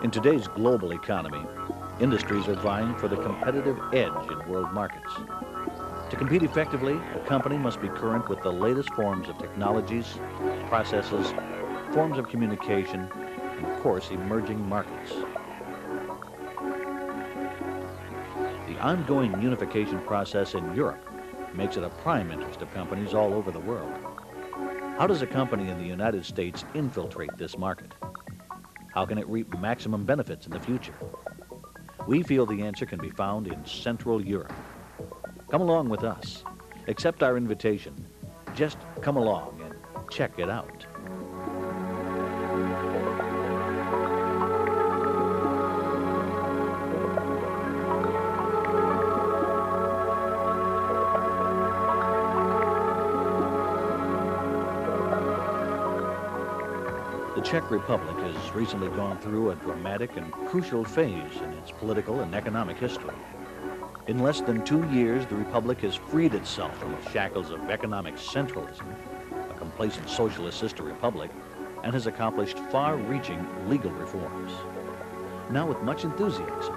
In today's global economy, industries are vying for the competitive edge in world markets. To compete effectively, a company must be current with the latest forms of technologies, processes, forms of communication, and of course, emerging markets. The ongoing unification process in Europe makes it a prime interest of companies all over the world. How does a company in the United States infiltrate this market? How can it reap maximum benefits in the future? We feel the answer can be found in Central Europe. Come along with us. Accept our invitation. Just come along and check it out. The Czech Republic has recently gone through a dramatic and crucial phase in its political and economic history. In less than 2 years, the Republic has freed itself from the shackles of economic centralism, a complacent socialist sister republic, and has accomplished far-reaching legal reforms. Now, with much enthusiasm,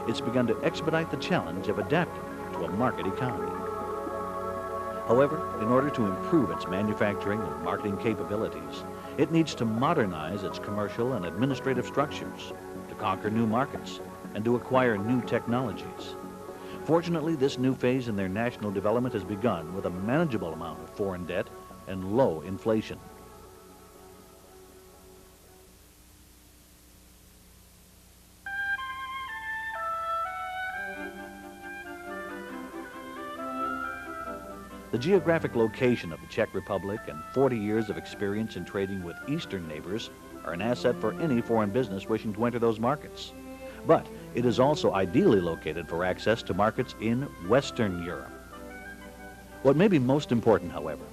it's begun to expedite the challenge of adapting to a market economy. However, in order to improve its manufacturing and marketing capabilities, it needs to modernize its commercial and administrative structures, to conquer new markets, and to acquire new technologies. Fortunately, this new phase in their national development has begun with a manageable amount of foreign debt and low inflation. The geographic location of the Czech Republic and 40 years of experience in trading with Eastern neighbors are an asset for any foreign business wishing to enter those markets. But it is also ideally located for access to markets in Western Europe. What may be most important, however,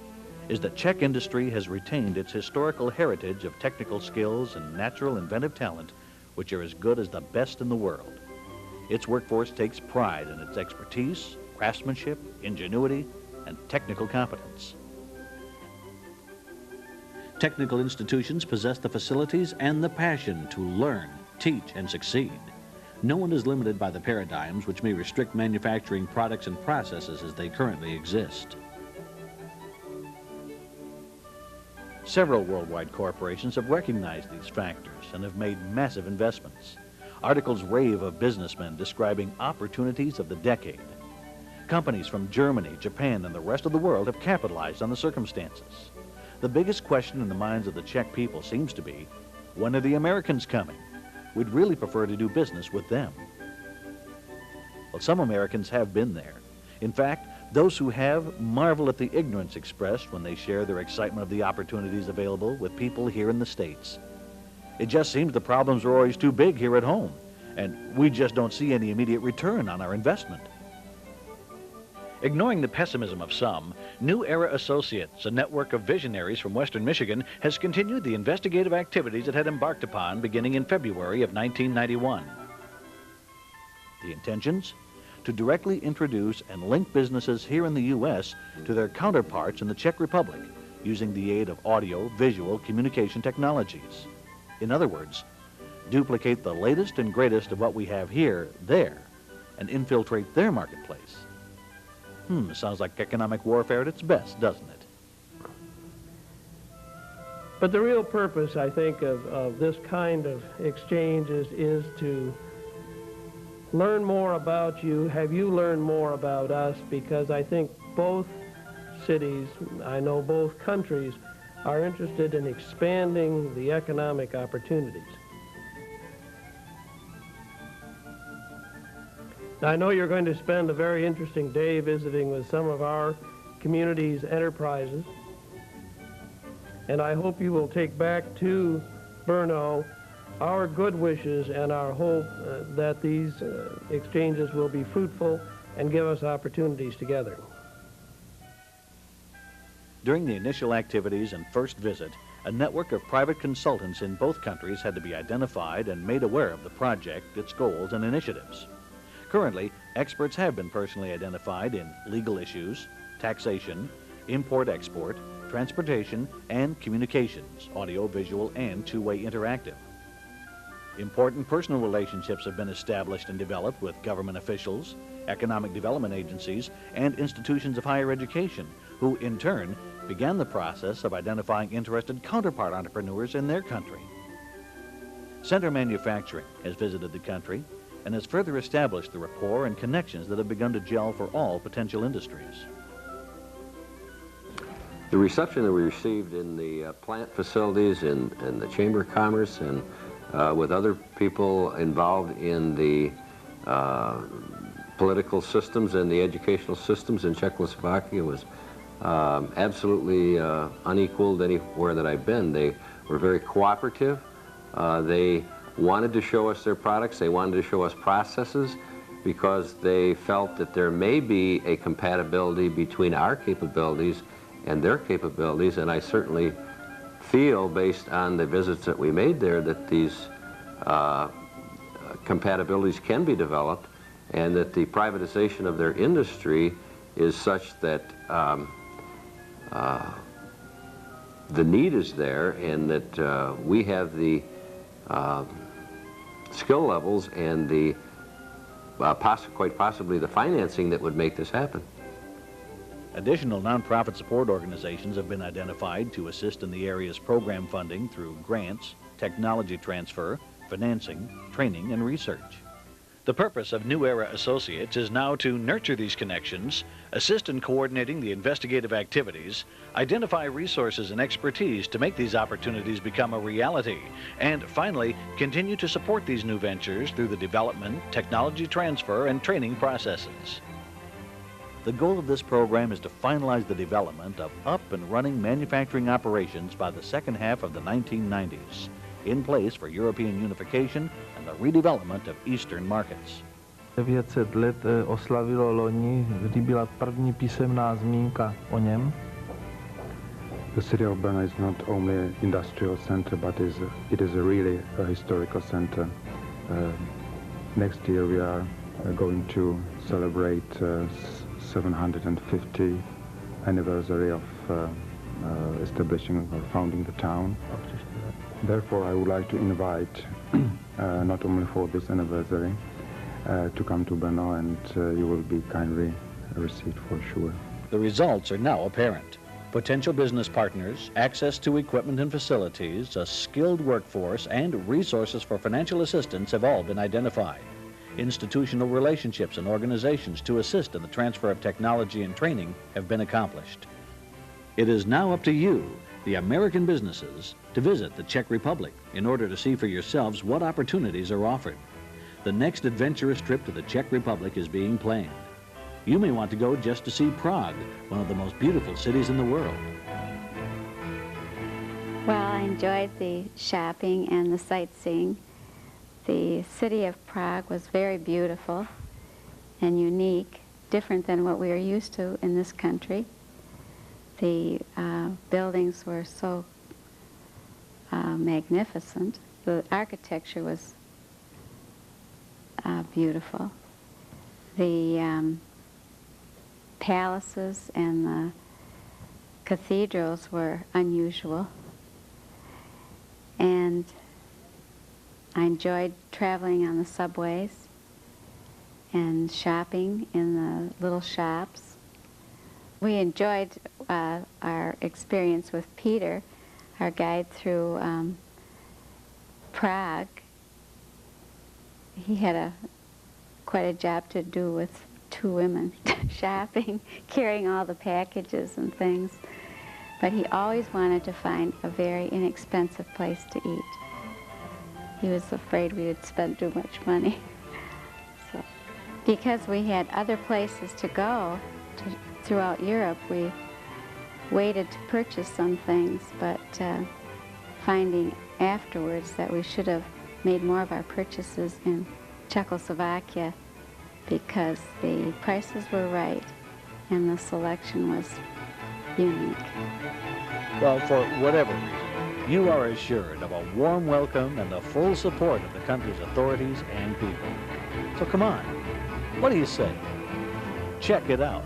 is that Czech industry has retained its historical heritage of technical skills and natural inventive talent, which are as good as the best in the world. Its workforce takes pride in its expertise, craftsmanship, ingenuity, and technical competence. Technical institutions possess the facilities and the passion to learn, teach, and succeed. No one is limited by the paradigms which may restrict manufacturing products and processes as they currently exist. Several worldwide corporations have recognized these factors and have made massive investments. Articles rave of businessmen describing opportunities of the decade. Companies from Germany, Japan, and the rest of the world have capitalized on the circumstances. The biggest question in the minds of the Czech people seems to be, when are the Americans coming? We'd really prefer to do business with them. Well, some Americans have been there. In fact, those who have marvel at the ignorance expressed when they share their excitement of the opportunities available with people here in the States. It just seems the problems are always too big here at home, and we just don't see any immediate return on our investment. Ignoring the pessimism of some, New Era Associates, a network of visionaries from Western Michigan, has continued the investigative activities it had embarked upon beginning in February of 1991. The intentions? To directly introduce and link businesses here in the U.S. to their counterparts in the Czech Republic using the aid of audio-visual communication technologies. In other words, duplicate the latest and greatest of what we have here, there, and infiltrate their marketplace. Sounds like economic warfare at its best, doesn't it? But the real purpose, I think, of this kind of exchange is to learn more about you, have you learn more about us, because I think both cities, I know both countries, are interested in expanding the economic opportunities. Now, I know you're going to spend a very interesting day visiting with some of our community's enterprises, and I hope you will take back to Brno our good wishes and our hope that these exchanges will be fruitful and give us opportunities together. During the initial activities and first visit, a network of private consultants in both countries had to be identified and made aware of the project, its goals, and initiatives. Currently, experts have been personally identified in legal issues, taxation, import-export, transportation, and communications, audio, visual, and two-way interactive. Important personal relationships have been established and developed with government officials, economic development agencies, and institutions of higher education, who in turn began the process of identifying interested counterpart entrepreneurs in their country. Center Manufacturing has visited the country and has further established the rapport and connections that have begun to gel for all potential industries. The reception that we received in the plant facilities, in the Chamber of Commerce, and with other people involved in the political systems and the educational systems in Czechoslovakia was absolutely unequaled anywhere that I've been. They were very cooperative. They wanted to show us their products. They wanted to show us processes because they felt that there may be a compatibility between our capabilities and their capabilities, and I certainly feel, based on the visits that we made there, that these compatibilities can be developed, and that the privatization of their industry is such that the need is there, and that we have the skill levels and the quite possibly the financing that would make this happen. Additional nonprofit support organizations have been identified to assist in the area's program funding through grants, technology transfer, financing, training, and research. The purpose of New Era Associates is now to nurture these connections, assist in coordinating the investigative activities, identify resources and expertise to make these opportunities become a reality, and finally, continue to support these new ventures through the development, technology transfer, and training processes. The goal of this program is to finalize the development of up-and-running manufacturing operations by the second half of the 1990s, in place for European unification and the redevelopment of Eastern markets. 900 let oslavilo loni, kdy byla první písemná zmínka o něm. The city of Brno is not only an industrial center, but it is really a historical center. Next year we are going to celebrate 750th anniversary of establishing or founding the town. Therefore, I would like to invite, not only for this anniversary, to come to Brno, and you will be kindly received for sure. The results are now apparent. Potential business partners, access to equipment and facilities, a skilled workforce, and resources for financial assistance have all been identified. Institutional relationships and organizations to assist in the transfer of technology and training have been accomplished. It is now up to you, the American businesses, to visit the Czech Republic in order to see for yourselves what opportunities are offered. The next adventurous trip to the Czech Republic is being planned. You may want to go just to see Prague, one of the most beautiful cities in the world. Well, I enjoyed the shopping and the sightseeing. The city of Prague was very beautiful and unique, different than what we are used to in this country. The buildings were so magnificent. The architecture was beautiful. The palaces and the cathedrals were unusual. And I enjoyed traveling on the subways and shopping in the little shops. We enjoyed our experience with Peter, our guide through Prague. He had quite a job to do with two women shopping, carrying all the packages and things. But he always wanted to find a very inexpensive place to eat. He was afraid we would spend too much money. So, because we had other places to go throughout Europe, we waited to purchase some things, but finding afterwards that we should have made more of our purchases in Czechoslovakia because the prices were right and the selection was unique. Well, for whatever reason, you are assured of a warm welcome and the full support of the country's authorities and people. So come on, what do you say? Check it out.